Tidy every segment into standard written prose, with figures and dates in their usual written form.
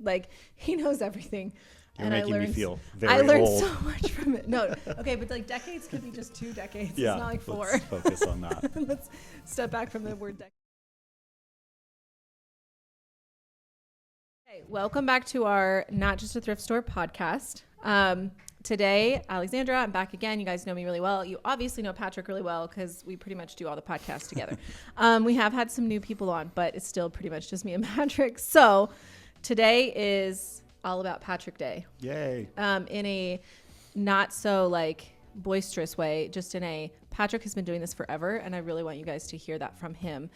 Like, he knows everything. You're making me feel very I learned old. so much from it. No, okay, but like decades could be just 2 decades. Yeah, It's not like 4. let's focus on that. Let's step back from the word decade. Okay, welcome back to our Not Just a Thrift Store podcast. Today, Alexandra, I'm back again. You guys know me really well. You obviously know Patrick really well because we pretty much do all the podcasts together. We have had some new people on, but it's still pretty much just me and Patrick. So today is all about Patrick Day. Yay. In a not so like boisterous way, just in a Patrick has been doing this forever, and I really want you guys to hear that from him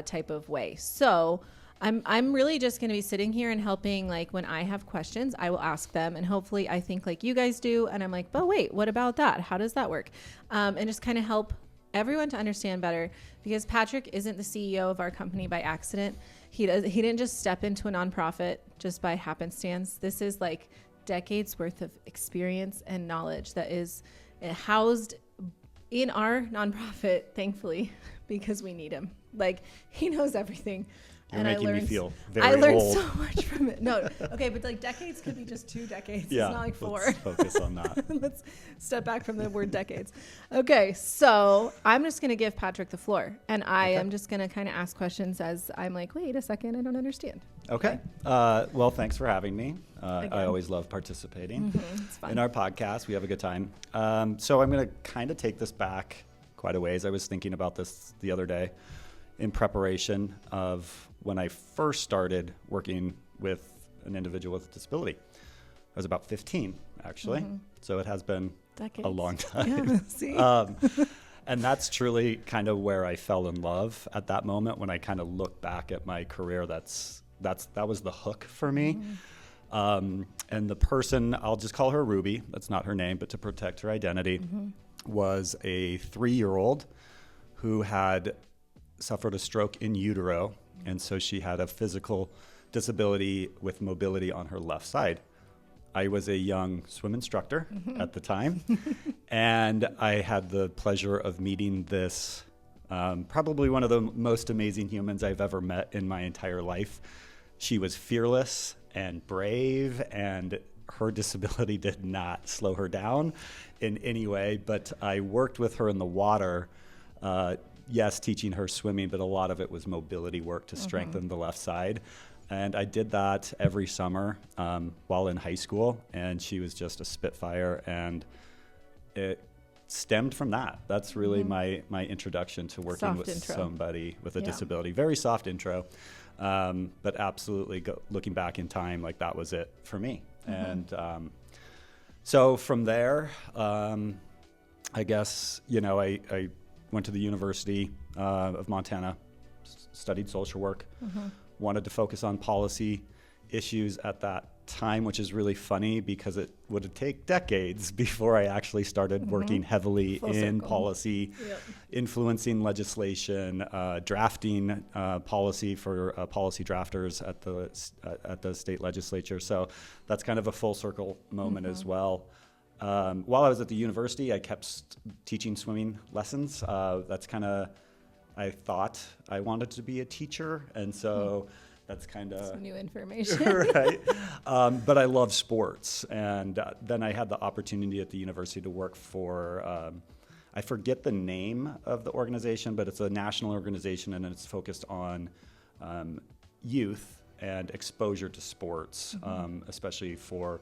type of way. So I'm really just going to be sitting here and helping. Like, when I have questions, I will ask them, and hopefully I think like you guys do, and I'm like, but wait, what about that? How does that work? And just kind of help everyone to understand better, because Patrick isn't the CEO of our company by accident. He didn't just step into a nonprofit just by happenstance. This is like decades worth of experience and knowledge that is housed in our nonprofit, thankfully, because we need him. Like, he knows everything. You're and making me feel very old. I learned old. so much from it. No, okay, but like decades could be just 2 decades. Yeah, it's not like 4. let's focus on that. Let's step back from the word decades. Okay, so I'm just going to give Patrick the floor, and I am just going to kind of ask questions as I'm like, wait a second, I don't understand. Okay. Well, thanks for having me. I Again. always love participating It's fun. in our podcast. We have a good time. So I'm going to kind of take this back quite a ways. I was thinking about this the other day in preparation of when I first started working with an individual with a disability. I was about 15, actually. So it has been Decades. a long time. Yeah, see? And that's truly kind of where I fell in love at that moment. When I kind of look back at my career, that was the hook for me. And the person, I'll just call her Ruby, that's not her name, but to protect her identity, was a 3-year-old who had suffered a stroke in utero. And so she had a physical disability with mobility on her left side. I was a young swim instructor at the time, and I had the pleasure of meeting this, probably one of the most amazing humans I've ever met in my entire life. She was fearless and brave, and her disability did not slow her down in any way, but I worked with her in the water, yes, teaching her swimming, but a lot of it was mobility work to strengthen the left side. And I did that every summer while in high school, and she was just a spitfire, and it stemmed from that. That's really my introduction to working Soft with intro. somebody with a Yeah. disability. Very soft intro, but absolutely looking back in time, like that was it for me. And so from there, I guess, I went to the University of Montana, studied social work, wanted to focus on policy issues at that time, which is really funny because it would take decades before I actually started working heavily Full in circle. policy, influencing legislation, drafting policy for policy drafters at the state legislature. So that's kind of a full circle moment as well. While I was at the university, I kept teaching swimming lessons. That's kind of, I thought I wanted to be a teacher, and so that's kind of Some new information. right. But I love sports, and then I had the opportunity at the university to work for, I forget the name of the organization, but it's a national organization, and it's focused on youth and exposure to sports, especially for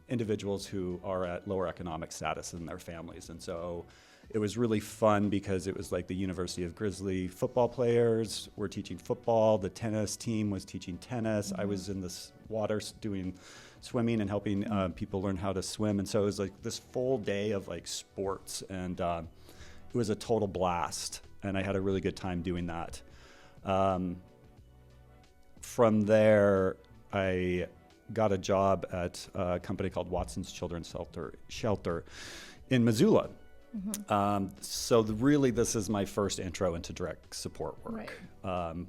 individuals who are at lower economic status than their families. And so it was really fun because it was like the University of Grizzly football players were teaching football. The tennis team was teaching tennis. I was in this water doing swimming and helping people learn how to swim. And so it was like this full day of like sports, and it was a total blast. And I had a really good time doing that. From there, I got a job at a company called Watson's Children's Shelter in Missoula. So really, this is my first intro into direct support work,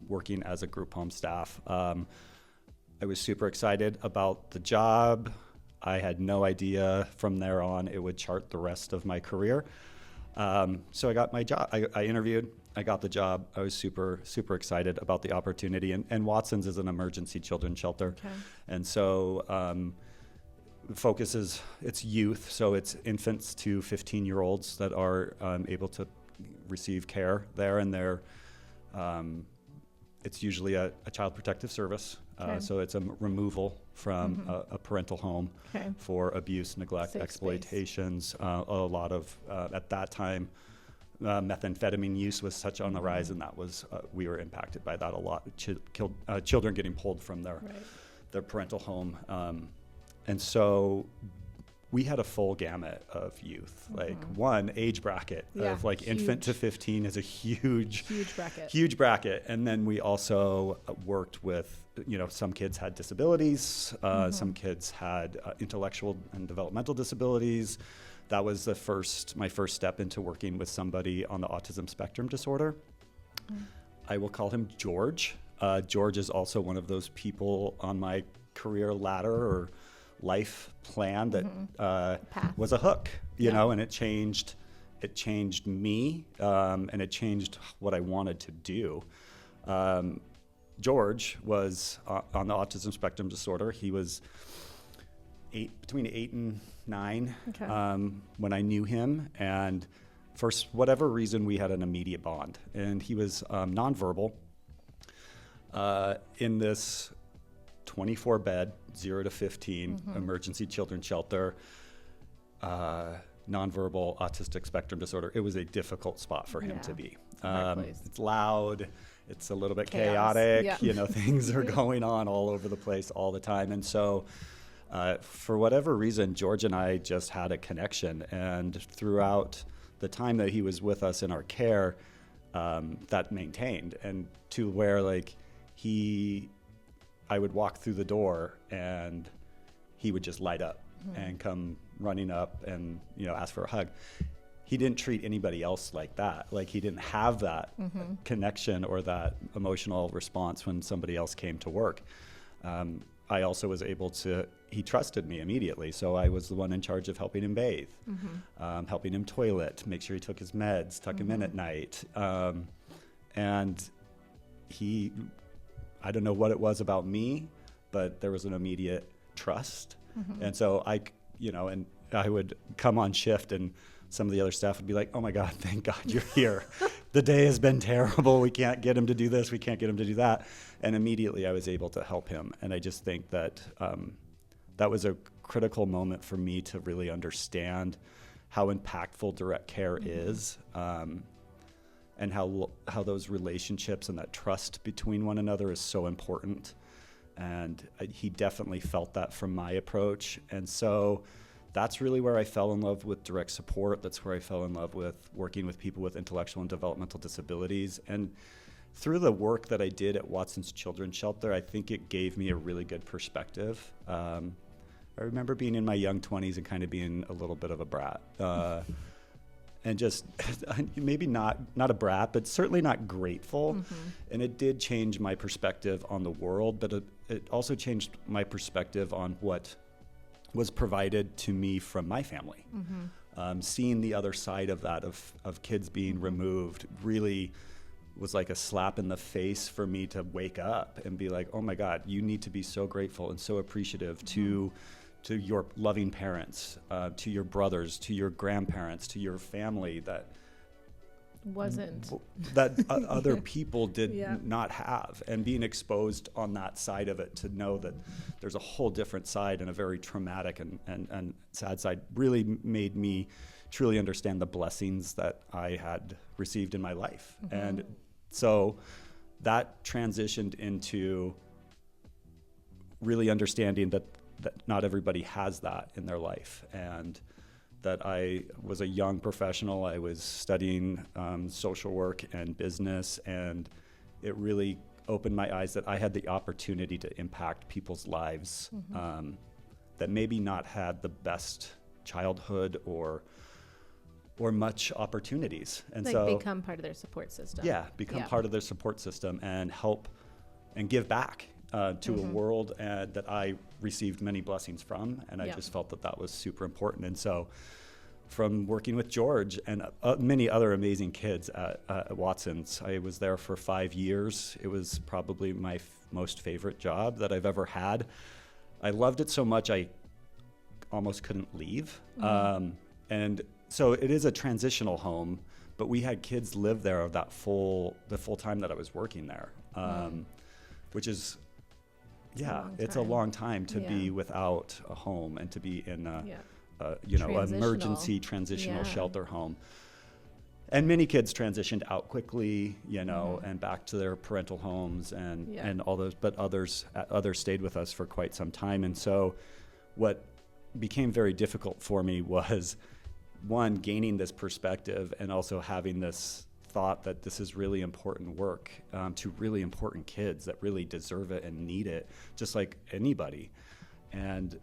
working as a group home staff. I was super excited about the job. I had no idea from there on it would chart the rest of my career. So I got my job. I interviewed. I got the job. I was super, super excited about the opportunity. And Watson's is an emergency children's shelter. Okay. And so focuses, it's youth. So it's infants to 15-year-olds that are able to receive care there. And it's usually a child protective service. Okay. So it's a removal from a parental home Okay. for abuse, neglect, Safe exploitations. A lot of, at that time, methamphetamine use was such on the rise, and that was, we were impacted by that a lot. Children getting pulled from their parental home. And so we had a full gamut of youth. Like one age bracket of like infant to 15 is a huge bracket. And then we also worked with, some kids had disabilities, some kids had intellectual and developmental disabilities. That was my first step into working with somebody on the autism spectrum disorder. I will call him George. George is also one of those people on my career ladder or life plan that was a hook, you know, and it changed me, and it changed what I wanted to do. George was on the autism spectrum disorder. He was between 8 and 9 when I knew him, and for whatever reason we had an immediate bond. And he was nonverbal in this 24-bed, 0 to 15 emergency children's shelter, nonverbal autistic spectrum disorder. It was a difficult spot for him to be. It's loud. It's a little bit chaotic. Things are going on all over the place all the time. And so for whatever reason, George and I just had a connection. And throughout the time that he was with us in our care, that maintained. And to where I would walk through the door and he would just light up and come running up and, ask for a hug. He didn't treat anybody else like that. Like he didn't have that connection or that emotional response when somebody else came to work. I also was able he trusted me immediately. So I was the one in charge of helping him bathe, helping him toilet, make sure he took his meds, tuck him in at night. And I don't know what it was about me, but there was an immediate trust. And so I would come on shift and some of the other staff would be like, "Oh my God, thank God you're here. The day has been terrible. We can't get him to do this. We can't get him to do that." And immediately I was able to help him. And I just think that that was a critical moment for me to really understand how impactful direct care is, and how those relationships and that trust between one another is so important. And he definitely felt that from my approach. And so that's really where I fell in love with direct support. That's where I fell in love with working with people with intellectual and developmental disabilities. And through the work that I did at Watson's Children's Shelter, I think it gave me a really good perspective. I remember being in my young 20s and kind of being a little bit of a brat. And just maybe not a brat, but certainly not grateful. And it did change my perspective on the world, but it also changed my perspective on what was provided to me from my family. Seeing the other side of that, of kids being removed, really was like a slap in the face for me to wake up and be like, oh my God, you need to be so grateful and so appreciative to your loving parents, to your brothers, to your grandparents, to your family that other people did not have, and being exposed on that side of it, to know that there's a whole different side and a very traumatic and sad side, really made me truly understand the blessings that I had received in my life. And so that transitioned into really understanding that not everybody has that in their life, and that I was a young professional. I was studying social work and business, and it really opened my eyes that I had the opportunity to impact people's lives that maybe not had the best childhood or much opportunities. And so become part of their support system. Become part of their support system and help and give back to a world that I received many blessings from, and I just felt that was super important. And so from working with George and many other amazing kids at Watson's. I was there for 5 years. It was probably my most favorite job that I've ever had. I loved it so much I almost couldn't leave. And so it is a transitional home, but we had kids live there the full time that I was working there, which is, it's a long time to be without a home and to be in emergency transitional shelter home. And many kids transitioned out quickly, and back to their parental homes and all those, but others stayed with us for quite some time. And so what became very difficult for me was, one, gaining this perspective and also having this thought that this is really important work to really important kids that really deserve it and need it, just like anybody. And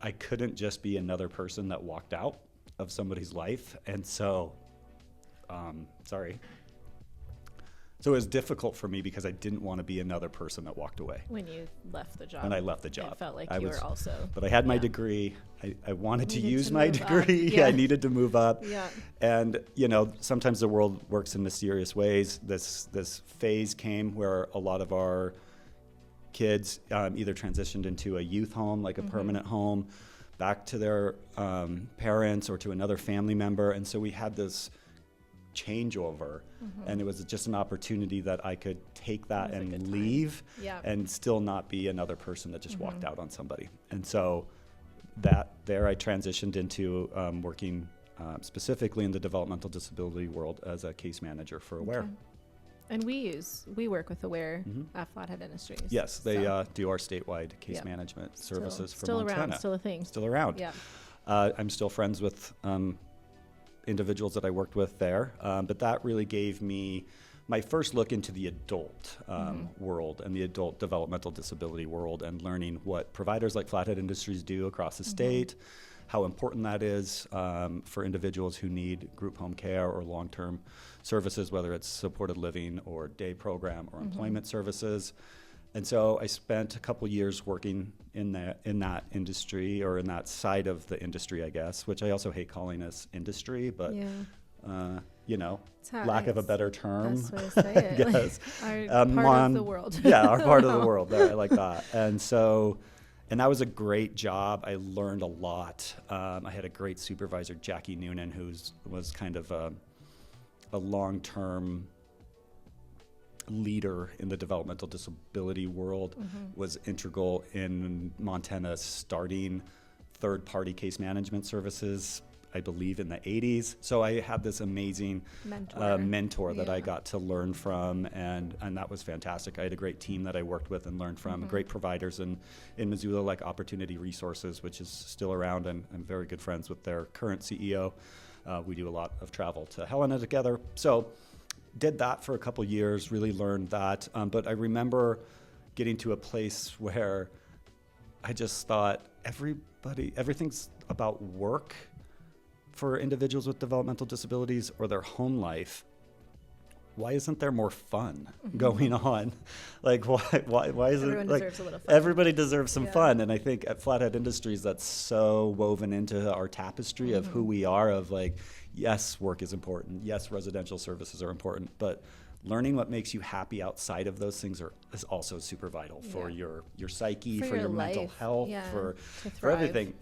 I couldn't just be another person that walked out of somebody's life. And so, So it was difficult for me because I didn't want to be another person that walked away. When you left the job. When I left the job. It felt like you were also. But I had my degree. I wanted to use my degree. I needed to move up. Yeah. And, sometimes the world works in mysterious ways. This phase came where a lot of our kids either transitioned into a youth home, like a permanent home, back to their parents or to another family member. And so we had this changeover, and it was just an opportunity that I could take that and leave and still not be another person that just walked out on somebody. And so there I transitioned into working specifically in the developmental disability world as a case manager for Aware. And we work with Aware at Flathead Industries. Yes, they do our statewide case management services for Montana. Still around, still a thing. Still around. Yeah. I'm still friends with individuals that I worked with there, but that really gave me my first look into the adult world and the adult developmental disability world, and learning what providers like Flathead Industries do across the state, how important that is for individuals who need group home care or long-term services, whether it's supported living or day program or employment services. And so I spent a couple years working in that industry, or in that side of the industry, I guess, which I also hate calling us industry, but lack of a better term. That's what I say it. Yes. Our part of the world. Yeah, our part of the world. There, I like that. And that was a great job. I learned a lot. I had a great supervisor, Jackie Noonan, who was kind of a long-term leader in the developmental disability world, was integral in Montana starting third-party case management services, I believe in the 80s. So I had this amazing mentor that I got to learn from, and that was fantastic. I had a great team that I worked with and learned from, great providers in Missoula, like Opportunity Resources, which is still around, and I'm very good friends with their current CEO. We do a lot of travel to Helena together. So did that for a couple years, really learned that. But I remember getting to a place where I just thought everything's about work for individuals with developmental disabilities or their home life. Why isn't there more fun going on? Like, why isn't Everyone deserves a little fun. Everybody deserves some fun. And I think at Flathead Industries, that's so woven into our tapestry of who we are, of like, yes, work is important. Yes, residential services are important, but learning what makes you happy outside of those things is also super vital for your psyche, for your mental health, for everything.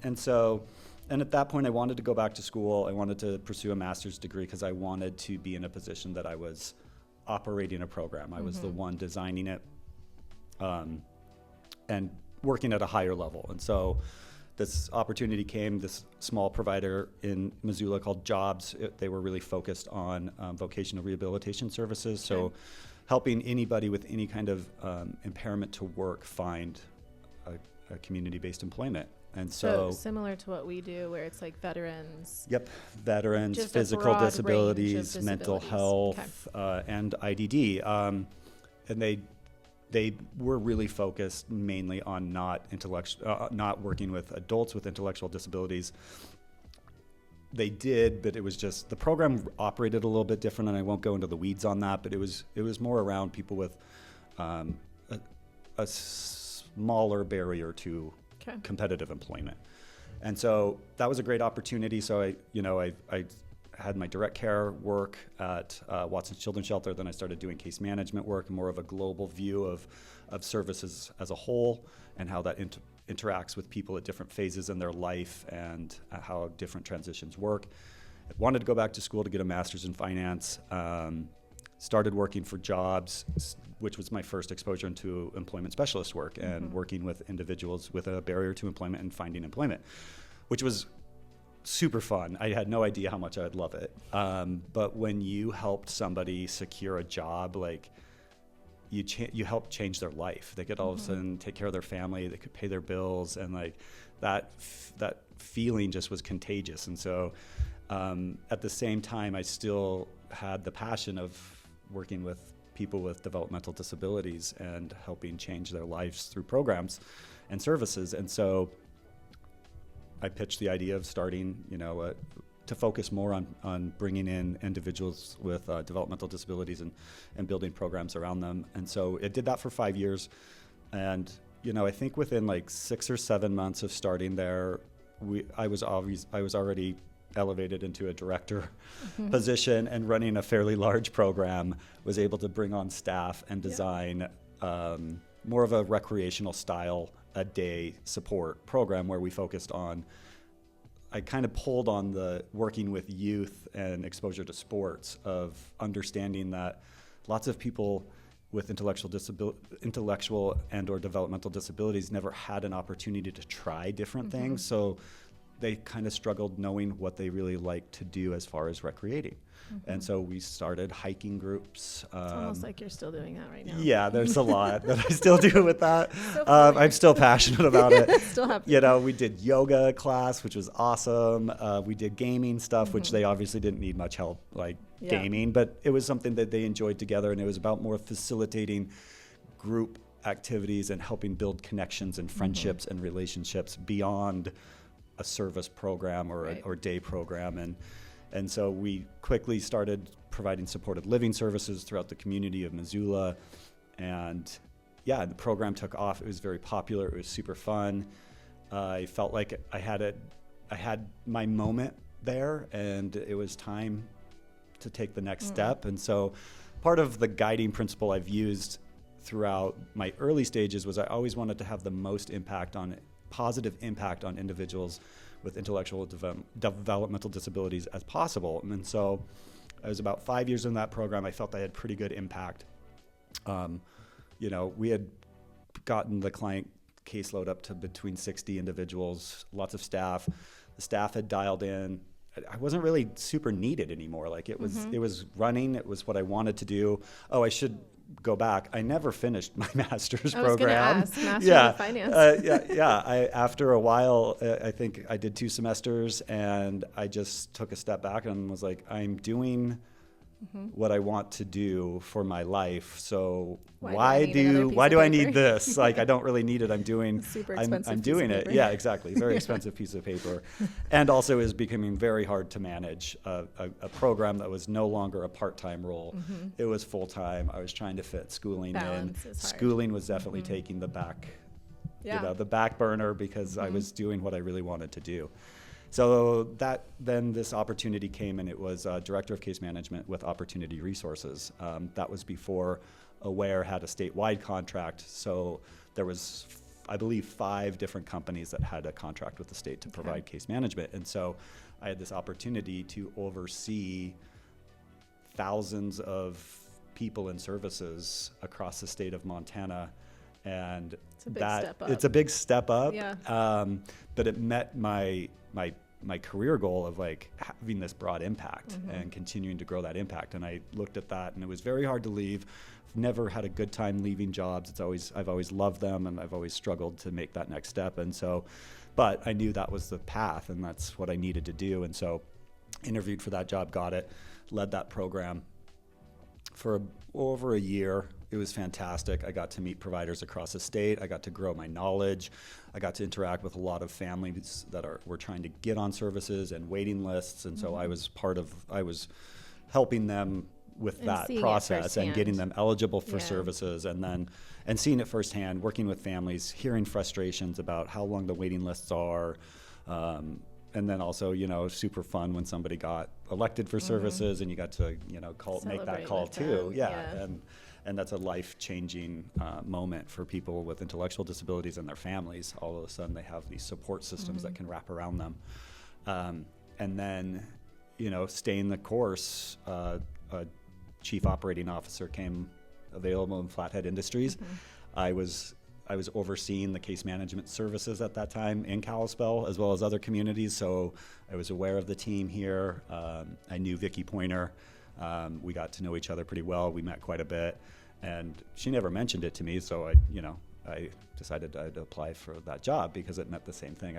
And at that point, I wanted to go back to school. I wanted to pursue a master's degree because I wanted to be in a position that I was operating a program. I was the one designing it and working at a higher level. And so this opportunity came, this small provider in Missoula called Jobs. They were really focused on vocational rehabilitation services. So helping anybody with any kind of impairment to work find a community-based employment. And so similar to what we do, where it's like veterans. Yep, veterans, just physical disabilities, mental health, and IDD. And they were really focused mainly on not working with adults with intellectual disabilities. They did, but it was just the program operated a little bit different, and I won't go into the weeds on that. But it was more around people with a smaller barrier to competitive employment. And so that was a great opportunity. So I had my direct care work at Watson's Children's Shelter. Then I started doing case management work, more of a global view of services as a whole and how that interacts with people at different phases in their life and how different transitions work. I wanted to go back to school to get a master's in finance. Started working for Jobs, which was my first exposure into employment specialist work and working with individuals with a barrier to employment and finding employment, which was super fun. I had no idea how much I would love it. But when you helped somebody secure a job, like you helped change their life. They could all of a sudden take care of their family. They could pay their bills, and like that feeling just was contagious. And so at the same time, I still had the passion of working with people with developmental disabilities and helping change their lives through programs and services. And so I pitched the idea of starting, to focus more on bringing in individuals with developmental disabilities and building programs around them. And so it did that for 5 years. And, I think within like 6 or 7 months of starting there, I was already elevated into a director position and running a fairly large program, was able to bring on staff and design more of a recreational style a day support program where we focused on, I kind of pulled on the working with youth and exposure to sports of understanding that lots of people with intellectual and or developmental disabilities never had an opportunity to try different things. So they kind of struggled knowing what they really like to do as far as recreating. And so we started hiking groups. It's almost like you're still doing that right now. Yeah, there's a lot that I still do with that. So I'm still passionate about it. Still happening. We did yoga class, which was awesome. We did gaming stuff, which they obviously didn't need much help, gaming, but it was something that they enjoyed together, and it was about more facilitating group activities and helping build connections and friendships and relationships beyond a service program or day program. And so we quickly started providing supported living services throughout the community of Missoula. And the program took off. It was very popular. It was super fun. I felt like I had my moment there, and it was time to take the next step. And so part of the guiding principle I've used throughout my early stages was I always wanted to have the most positive impact on individuals with intellectual developmental disabilities as possible. And so I was about 5 years in that program. I felt I had pretty good impact. We had gotten the client caseload up to between 60 individuals, lots of staff. The staff had dialed in. I wasn't really super needed anymore. Like it was running. It was what I wanted to do. Oh, I should go back. I never finished my master's program. I was going to ask, master's in finance. After a while, I think I did 2 semesters, and I just took a step back and was like, I'm doing what I want to do for my life. So why do I need this? Like, I don't really need it. I'm doing it. Yeah, exactly. Very expensive piece of paper. And also is becoming very hard to manage a program that was no longer a part-time role. It was full-time. I was trying to fit schooling in. Schooling was definitely taking the back burner because I was doing what I really wanted to do. So then this opportunity came, and it was Director of Case Management with Opportunity Resources. That was before Aware had a statewide contract. So there was, I believe, 5 different companies that had a contract with the state to provide case management. And so I had this opportunity to oversee thousands of people and services across the state of Montana. And it's a big step up. Yeah. But it met my career goal of like having this broad impact and continuing to grow that impact. And I looked at that, and it was very hard to leave. I've never had a good time leaving jobs. I've always loved them, and I've always struggled to make that next step. And so, but I knew that was the path, and that's what I needed to do. And so interviewed for that job, got it, led that program for over a year. It was fantastic. I got to meet providers across the state. I got to grow my knowledge. I got to interact with a lot of families that were trying to get on services and waiting lists. And so I was helping them with that process and getting them eligible for services, and seeing it firsthand, working with families, hearing frustrations about how long the waiting lists are, And then also, super fun when somebody got elected for services and you got to, make that call too. Yeah. And that's a life-changing moment for people with intellectual disabilities and their families. All of a sudden they have these support systems that can wrap around them. And then, staying the course, a chief operating officer came available in Flathead Industries. I was overseeing the case management services at that time in Kalispell, as well as other communities. So I was aware of the team here. I knew Vicki Pointer. We got to know each other pretty well. We met quite a bit, and she never mentioned it to me. So I decided I'd apply for that job because it meant the same thing.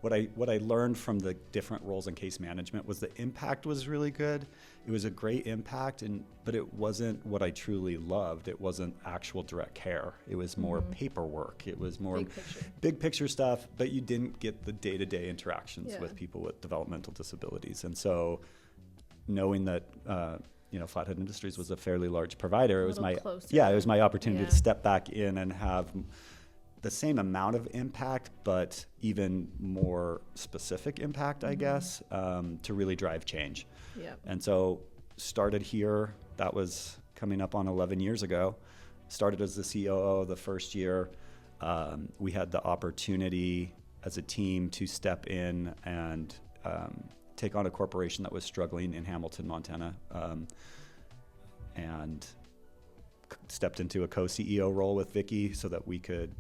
What I learned from the different roles in case management was the impact was really good. It was a great impact, but it wasn't what I truly loved. It wasn't actual direct care. It was more paperwork. It was more big picture stuff, but you didn't get the day-to-day interactions with people with developmental disabilities. And so knowing that Flathead Industries was a fairly large provider, it was my opportunity to step back in and have the same amount of impact, but even more specific impact, I guess, to really drive change. Yep. And so started here, that was coming up on 11 years ago. Started as the COO the first year. We had the opportunity as a team to step in and take on a corporation that was struggling in Hamilton, Montana, and stepped into a co-CEO role with Vicki so that we could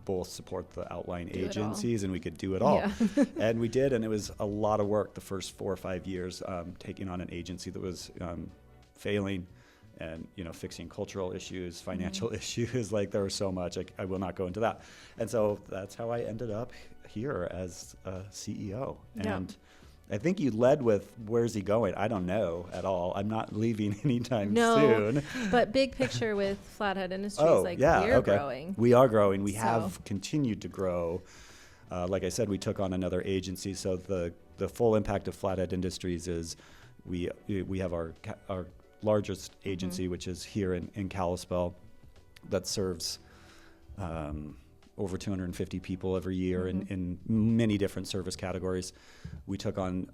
both support the outlying agencies and we could do it all. Yeah. And we did, and it was a lot of work the first 4 or 5 years, taking on an agency that was failing and fixing cultural issues, financial issues. Like, there was so much. I will not go into that. And so that's how I ended up here as a CEO. And I think you led with, where's he going? I don't know at all. I'm not leaving anytime soon. But big picture with Flathead Industries, we're growing. We are growing. We have continued to grow. Like I said, we took on another agency. So the full impact of Flathead Industries is we have our largest agency, which is here in Kalispell, that serves over 250 people every year in many different service categories. We took on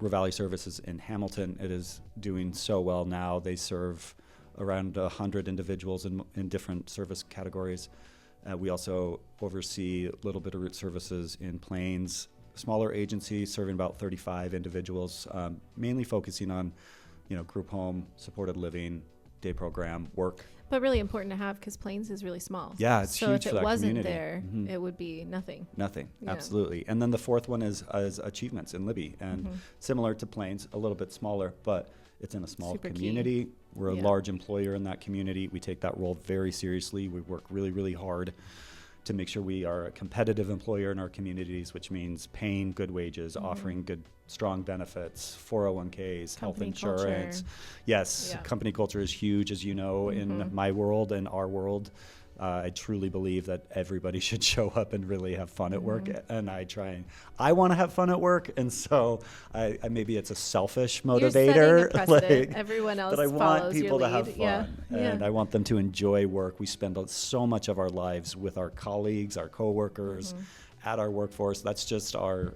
Ravalli Services in Hamilton. It is doing so well now. They serve around 100 individuals in different service categories. We also oversee a little bit of route services in Plains, smaller agency serving about 35 individuals, mainly focusing on group home, supported living, day program, work. But really important to have, because Plains is really small. Yeah, it's huge for that community. So if it wasn't there, it would be nothing. Nothing, absolutely. And then the fourth one is Achievements in Libby. And similar to Plains, a little bit smaller, but it's in a small community. We're a large employer in that community. We take that role very seriously. We work really, really hard to make sure we are a competitive employer in our communities, which means paying good wages, offering good, strong benefits, 401ks, health insurance. Culture. Yes, company culture is huge, as you know, in my world and our world. I truly believe that everybody should show up and really have fun at work, and I want to have fun at work, and so I maybe it's a selfish motivator. You're setting a precedent. Everyone else follows your lead. But I want people to have fun, and I want them to enjoy work. We spend so much of our lives with our colleagues, our coworkers, at our workforce. That's just our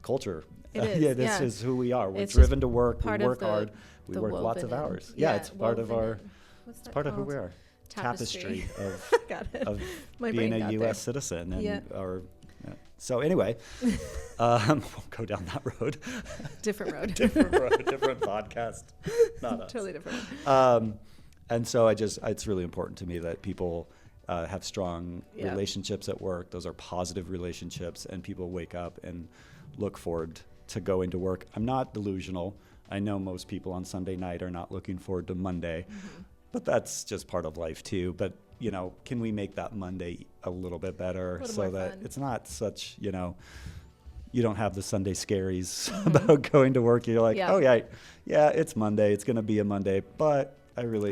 culture. It is. This is who we are. We're driven to work. We work hard. We work lots of hours. It's part of our. It's part of who we are. Tapestry of being a U.S. citizen. And so anyway, we'll go down that road. Different road. Different podcast. Not us. Totally different. And so it's really important to me that people have strong relationships at work. Those are positive relationships, and people wake up and look forward to going to work. I'm not delusional. I know most people on Sunday night are not looking forward to Monday. But that's just part of life too. But, can we make that Monday a little bit better so that it's not such, you don't have the Sunday scaries about going to work. You're like, it's Monday. It's going to be a Monday. But I really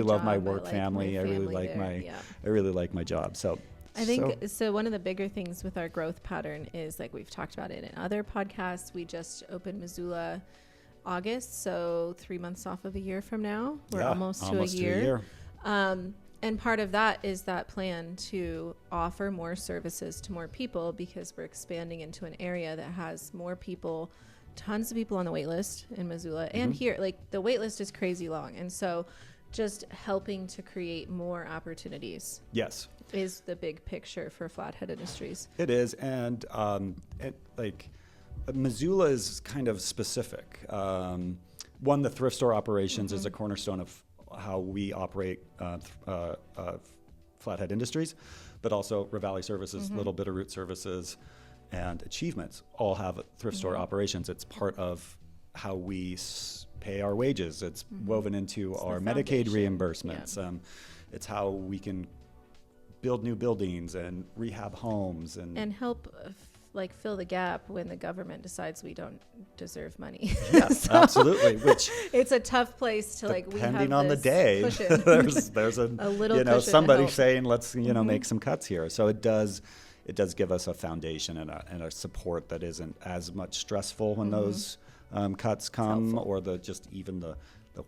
love my work family. I really like my job. So I think so. One of the bigger things with our growth pattern is, like we've talked about it in other podcasts, we just opened Missoula August, so 3 months off of a year from now. We're almost to a year. And part of that is that plan to offer more services to more people, because we're expanding into an area that has more people, tons of people on the wait list in Missoula. And here, like, the wait list is crazy long. And so just helping to create more opportunities. Yes. Is the big picture for Flathead Industries. It is. And Missoula is kind of specific. One, the thrift store operations is a cornerstone of how we operate Flathead Industries, but also Ravalli Services, Little Bitterroot Services, and Achievements all have thrift store operations. It's part of how we pay our wages. It's woven into our Medicaid reimbursements. Yeah. It's how we can build new buildings and rehab homes and help fill the gap when the government decides we don't deserve money. Yes, absolutely. Which it's a tough place to depending on the day. Cushion. there's a little you know cushion somebody saying let's make some cuts here. So it does give us a foundation and a support that isn't as much stressful when those cuts come, or even the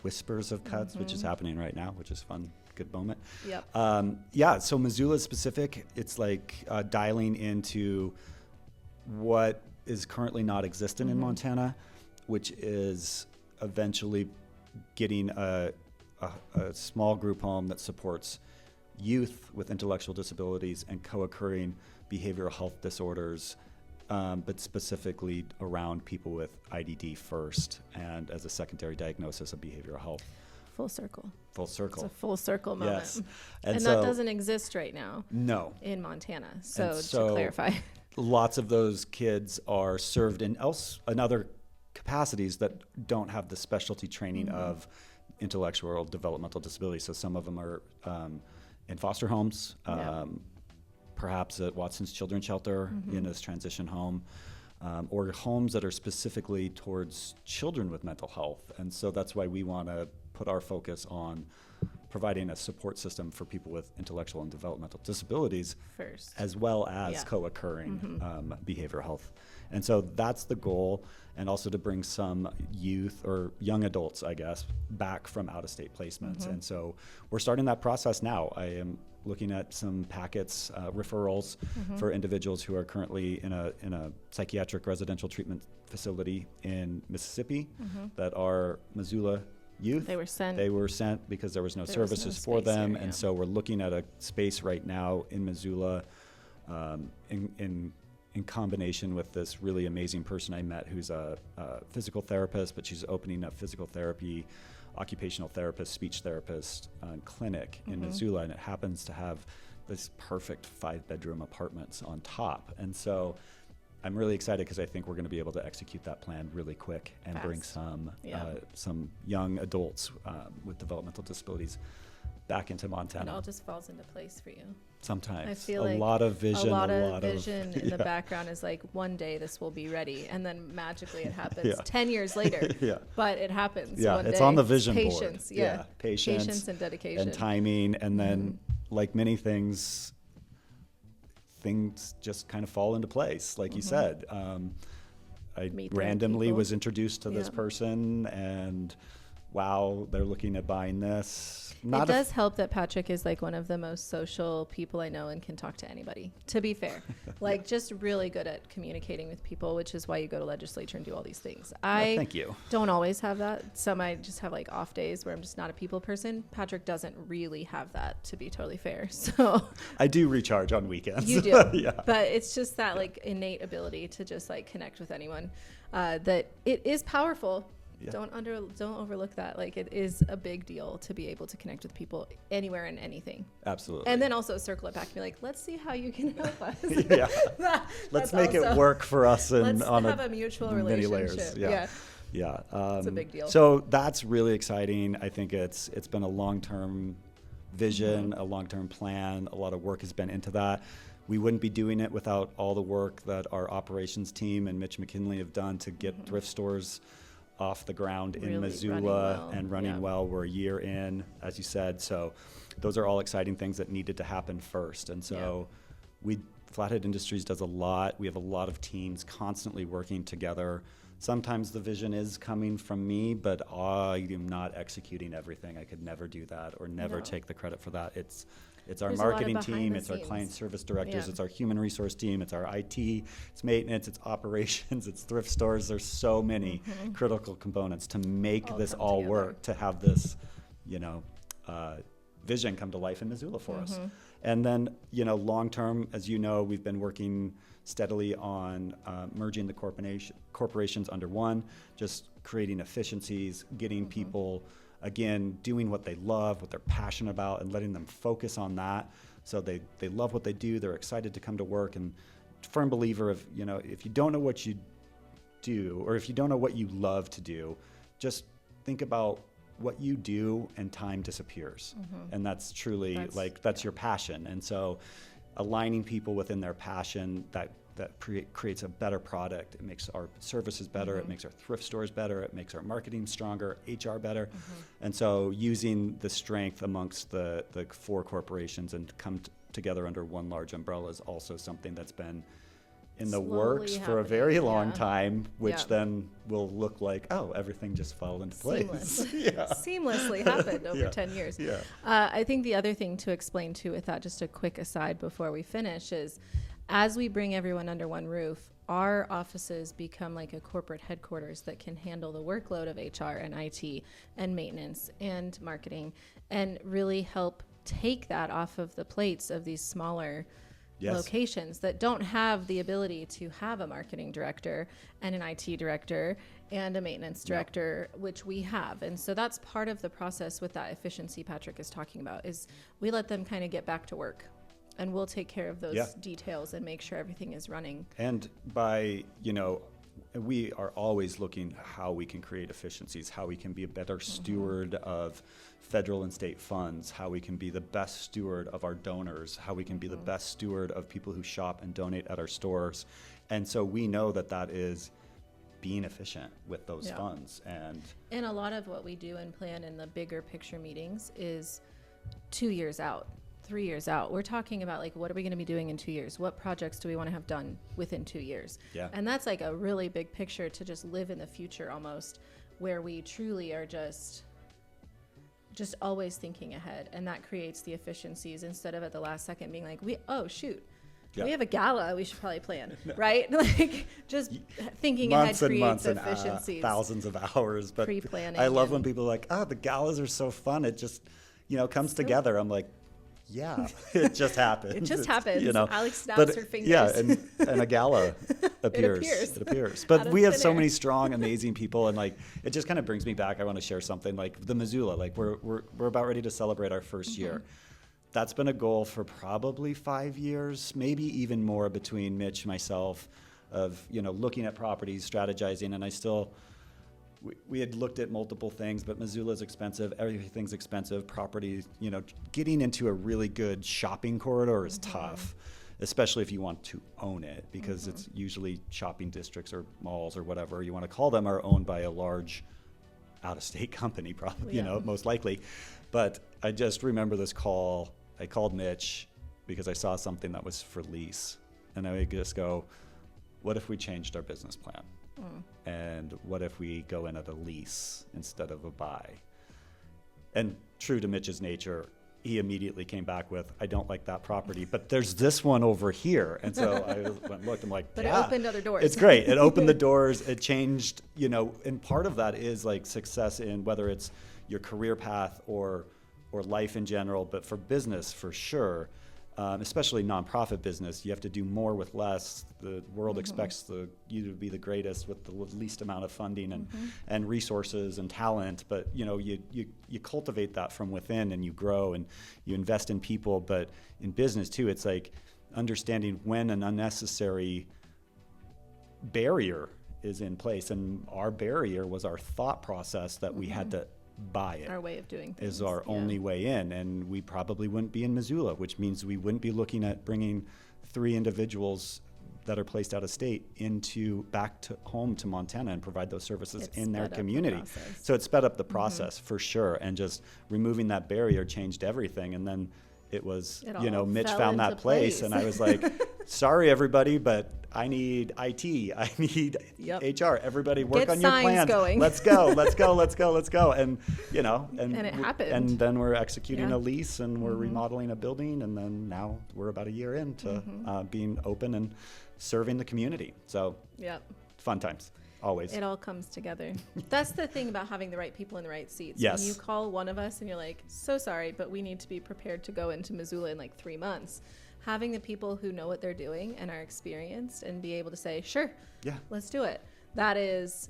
whispers of cuts, which is happening right now, which is fun. Good moment. Yep. So Missoula specific, it's like dialing into what is currently not existent in Montana, which is eventually getting a small group home that supports youth with intellectual disabilities and co-occurring behavioral health disorders, but specifically around people with IDD first, and as a secondary diagnosis of behavioral health. Full circle. Full circle. It's a full circle moment. Yes. And so, that doesn't exist right now. No. In Montana. So to clarify. Lots of those kids are served in other capacities that don't have the specialty training of intellectual developmental disabilities. So some of them are in foster homes, perhaps at Watson's Children's Shelter in this transition home, or homes that are specifically towards children with mental health. And so that's why we want to put our focus on providing a support system for people with intellectual and developmental disabilities first, as well as co-occurring behavioral health. And so that's the goal, and also to bring some youth or young adults, I guess, back from out-of-state placements. And so we're starting that process now. I am looking at some packets, referrals for individuals who are currently in a psychiatric residential treatment facility in Mississippi that are Missoula youth. They were sent because there was no services for them. And so we're looking at a space right now in Missoula in combination with this really amazing person I met who's a physical therapist, but she's opening up physical therapy, occupational therapist, speech therapist clinic in Missoula. And it happens to have this perfect 5-bedroom apartments on top. And so I'm really excited because I think we're going to be able to execute that plan really quick and bring some young adults with developmental disabilities back into Montana. It all just falls into place for you. Sometimes. I feel a lot of vision. A lot of vision in the background is like, one day this will be ready, and then magically it happens 10 years later. But it happens. Yeah, one it's day. on the vision Patience, board. Patience and dedication and timing, and then like many things just kind of fall into place, like you said. I randomly was introduced to this person, and wow, they're looking at buying this. It does help that Patrick is like one of the most social people I know and can talk to anybody, to be fair. Like, just really good at communicating with people, which is why you go to legislature and do all these things. Thank you. Don't always have that. Some I just have like off days where I'm just not a people person. Patrick doesn't really have that, to be totally fair. So I do recharge on weekends. You do. But it's just that like innate ability to just like connect with anyone, that it is powerful. Don't overlook that. Like, it is a big deal to be able to connect with people anywhere and anything. Absolutely. And then also circle it back and be like, let's see how you can help us. Let's make it work for us and let's on have a mutual relationship. Layers. It's a big deal. So that's really exciting. I think it's been a long-term vision, a long-term plan. A lot of work has been into that. We wouldn't be doing it without all the work that our operations team and Mitch McKinley have done to get thrift stores off the ground in Missoula and running well. We're a year in, as you said. So those are all exciting things that needed to happen first. And so Flathead Industries does a lot. We have a lot of teams constantly working together sometimes the vision is coming from me, but I am not executing everything. I could never do that or never take the credit for that. It's our There's a lot of marketing behind team, the it's our client scenes. service directors, Yeah. it's our human resource team, it's our IT, it's maintenance, it's operations, it's thrift stores. There's so many critical components to make this come all together. work, to have this, vision come to life in Missoula for us. And then, long term, as you know, we've been working steadily on merging the corporations under one, just creating efficiencies, getting people, again, doing what they love, what they're passionate about, and letting them focus on that. So they love what they do, they're excited to come to work, and firm believer of, if you don't know what you do, or if you don't know what you love to do, just think about what you do and time disappears. And that's truly that's your passion. And so aligning people within their passion, that creates a better product. It makes our services better. It makes our thrift stores better. It makes our marketing stronger, HR better. And so using the strength amongst the 4 corporations and come together under one large umbrella is also something that's been in the works for a very long time, which then will look like, everything just fell into place. Seamlessly happened over 10 years. I think the other thing to explain too with that, just a quick aside before we finish, is as we bring everyone under one roof, our offices become like a corporate headquarters that can handle the workload of HR and IT and maintenance and marketing, and really help take that off of the plates of these smaller locations that don't have the ability to have a marketing director and an IT director and a maintenance director, which we have. And so that's part of the process with that efficiency Patrick is talking about, is we let them kind of get back to work, and we'll take care of those details and make sure everything is running. And by, we are always looking how we can create efficiencies, how we can be a better steward of federal and state funds, how we can be the best steward of our donors, how we can be the best steward of people who shop and donate at our stores. And so we know that is being efficient with those funds. And a lot of what we do and plan in the bigger picture meetings is 2 years out, 3 years out. We're talking about what are we going to be doing in 2 years? What projects do we want to have done within 2 years? And that's like a really big picture to just live in the future almost, where we truly are just always thinking ahead, and that creates the efficiencies instead of at the last second being like, we have a gala we should probably plan, right? Just thinking months ahead and creates months efficiencies. And thousands of hours, but Pre-planning. I love when people are like, the galas are so fun. It just, comes together. I'm like, it just happens. It just happens. Alex snaps her fingers. And a gala appears. It appears. But we have so many strong, amazing people, and it just kind of brings me back. I want to share something like the Missoula. We're about ready to celebrate our first year. That's been a goal for probably 5 years, maybe even more, between Mitch and myself, of looking at properties, strategizing, and we had looked at multiple things, but Missoula's expensive. Everything's expensive. Property, getting into a really good shopping corridor is tough, especially if you want to own it, because it's usually shopping districts or malls or whatever you want to call them are owned by a large out-of-state company, probably, most likely. But I just remember this call. I called Mitch because I saw something that was for lease, and I would just go, what if we changed our business plan? And what if we go in at a lease instead of a buy? And true to Mitch's nature, he immediately came back with, I don't like that property, but there's this one over here. And so I went and looked, I'm like, but it opened other doors. It's great. It opened the doors. It changed, and part of that is success in whether it's your career path or life in general, but for business, for sure. Especially nonprofit business, you have to do more with less. The world expects you to be the greatest with the least amount of funding and resources and talent. But you cultivate that from within, and you grow and you invest in people. But in business too, it's understanding when an unnecessary barrier is in place. And our barrier was our thought process that we had to buy it. Our way of doing things is our only way in, and we probably wouldn't be in Missoula, which means we wouldn't be looking at bringing 3 individuals that are placed out of state back to home to Montana and provide those services in their community. So it sped up the process for sure, and just removing that barrier changed everything. And then it was, It you know, all Mitch fell found that into place. place. And I was like, sorry, everybody, but I need IT. I need HR. Everybody work Get on your signs plans. going. Let's go. Let's go. Let's go. Let's go. And, you know, And it happened. And then we're executing Yeah. a lease and we're remodeling a building. And then now we're about a year into being open and serving the community. So Yep. fun times. Always. It all comes together. That's the thing about having the right people in the right seats. Yes. When you call one of us and you're like, so sorry, but we need to be prepared to go into Missoula in like 3 months. Having the people who know what they're doing and are experienced and be able to say, sure, let's do it. That is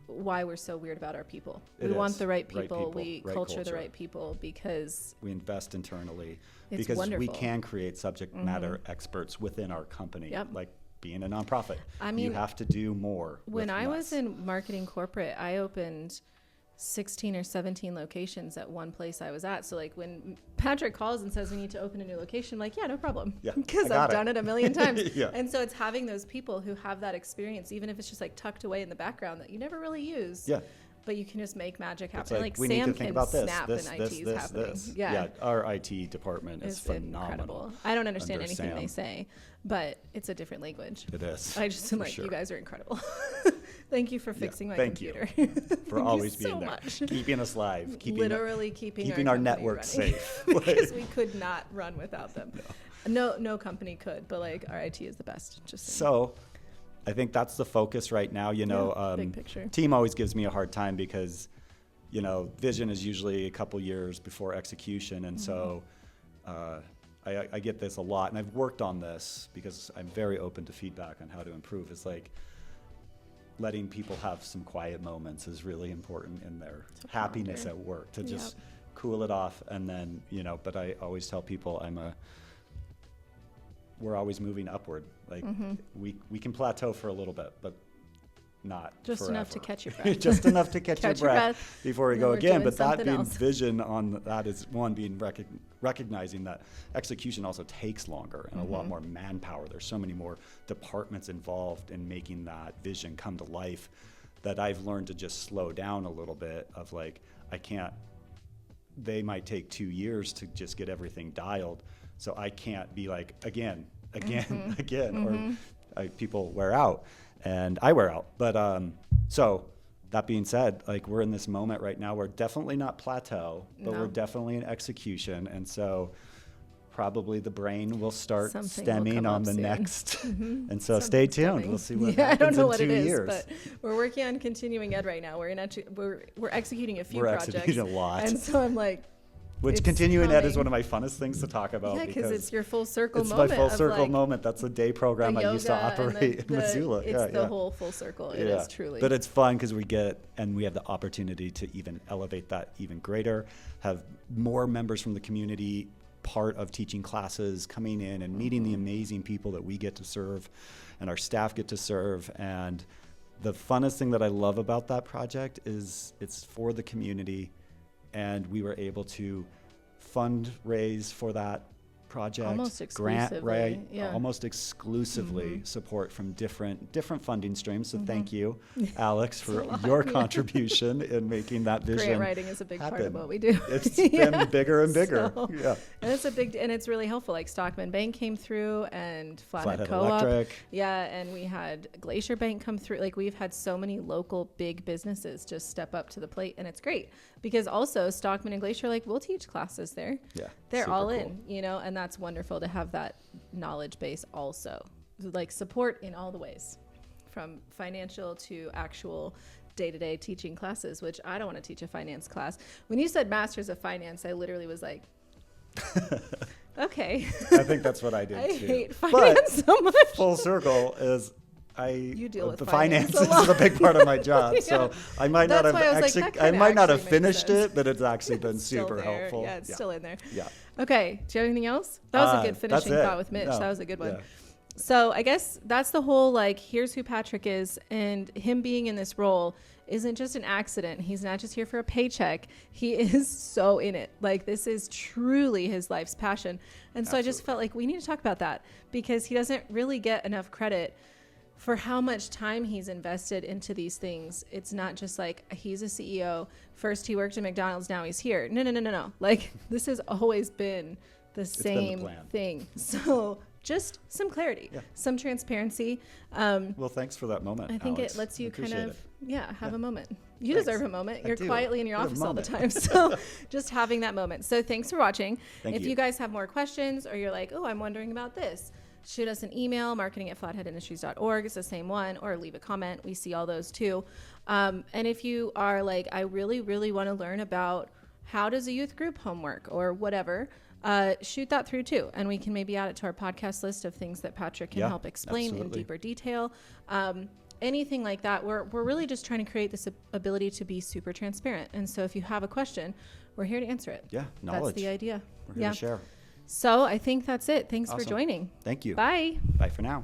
why we're so weird about our people. We want the right people. We culture the right people because we invest internally it's because wonderful. we can create subject matter experts within our company. Like being a nonprofit, I mean, you have to do more. When I was in marketing corporate, I opened 16 or 17 locations at one place I was at. So like when Patrick calls and says we need to open a new location, I'm like, yeah, no problem. Because I've done it a million times. And so it's having those people who have that experience, even if it's just like tucked away in the background that you never really use. But you can just make magic happen. Like we Sam need to can think about this, snap this, and IT's happening. Yeah, our IT department is phenomenal. Incredible. I don't understand anything Sam. they say, but it's a different language. It is. I just am like, you guys are incredible. Thank you for fixing my computer. Thank you for Thank always you being so there, much. keeping us live, keeping our network running. safe. Because we could not run without them. No company could, but like our IT is the best. So I think that's the focus right now. You know, big picture. Team always gives me a hard time because, you know, vision is usually a couple years before execution. And so I get this a lot. And I've worked on this because I'm very open to feedback on how to improve. It's like letting people have some quiet moments is really important in their happiness at work to just cool it off. And then, you know, but I always tell people we're always moving upward. Like we can plateau for a little bit, but not just forever. Enough to catch your breath. Just enough to catch your breath before we go again. But that being else. vision on that is one being recognizing that execution also takes longer and a lot more manpower. There's so many more departments involved in making that vision come to life that I've learned to just slow down a little bit of like, they might take 2 years to just get everything dialed. So I can't be like, again, or people wear out. And I wear out. But so that being said, like we're in this moment right now. We're definitely not plateau, but we're definitely in execution. And so probably the brain will start stemming on the next. And so stay tuned. We'll see what happens I don't know in what 2 it is, years. but we're working on continuing ed right now. We're executing a few projects. We're executing a lot. And so I'm like, which continuing ed is one of my funnest things to talk about. Yeah, because it's your full circle moment. It's my full circle moment. That's a day program I used to operate in Missoula. It's the whole full circle. It is truly. But it's fun because we have the opportunity to even elevate that even greater, have more members from the community part of teaching classes, coming in and meeting the amazing people that we get to serve and our staff get to serve. And the funnest thing that I love about that project is it's for the community. And we were able to fundraise for that project, almost exclusively, almost exclusively support from different funding streams. So thank you, Alex, for your contribution in making that vision Grant writing is a big happen. part of what we do. It's been bigger and bigger. And it's really helpful. Like Stockman Bank came through and Flathead Co-op. Electric. Yeah, and we had Glacier Bank come through. Like we've had so many local big businesses just step up to the plate, and it's great because also Stockman and Glacier, like we'll teach classes there. Yeah, they're all in, you know, and that's wonderful to have that knowledge base also, like support in all the ways, from financial to actual day-to-day teaching classes, which I don't want to teach a finance class. When you said Masters of Finance, I literally was like, okay. I think that's what I did too. I hate finance so much. Full circle is you deal with the finance is a big part of my job. So I might not have finished it, but it's actually been super helpful. Yeah, it's still in there. Yeah. Okay. Do you have anything else? That was a good finishing thought with Mitch. That was a good one. Yeah. So I guess that's the whole, like, here's who Patrick is, and him being in this role isn't just an accident. He's not just here for a paycheck. He is so in it. Like, this is truly his life's passion. And so I just felt like we need to talk about that because he doesn't really get enough credit for how much time he's invested into these things. It's not just like he's a CEO. First he worked at McDonald's, now he's here. No. Like, this has always been the been the same plan. thing. So just some clarity, some transparency. Well, thanks for that moment, I think Alex. it lets you kind Appreciate of, it. have a moment. You Thanks. deserve a moment. I You're do. quietly in your What a office all the moment. time. So just having that moment. So thanks for watching. Thank If you. you guys have more questions or you're like, oh, I'm wondering about this, shoot us an email, marketing@flatheadindustries.org. It's the same one, or leave a comment. We see all those too. And if you are like, I really, really want to learn about how does a youth group homework or whatever, shoot that through too. And we can maybe add it to our podcast list of things that Patrick can help explain in absolutely. deeper detail. Anything like that. We're really just trying to create this ability to be super transparent. And so if you have a question, we're here to answer it. Yeah, knowledge. That's the idea. We're here to share. So I think that's it. Thanks for Awesome. joining. Thank you. Bye. Bye for now.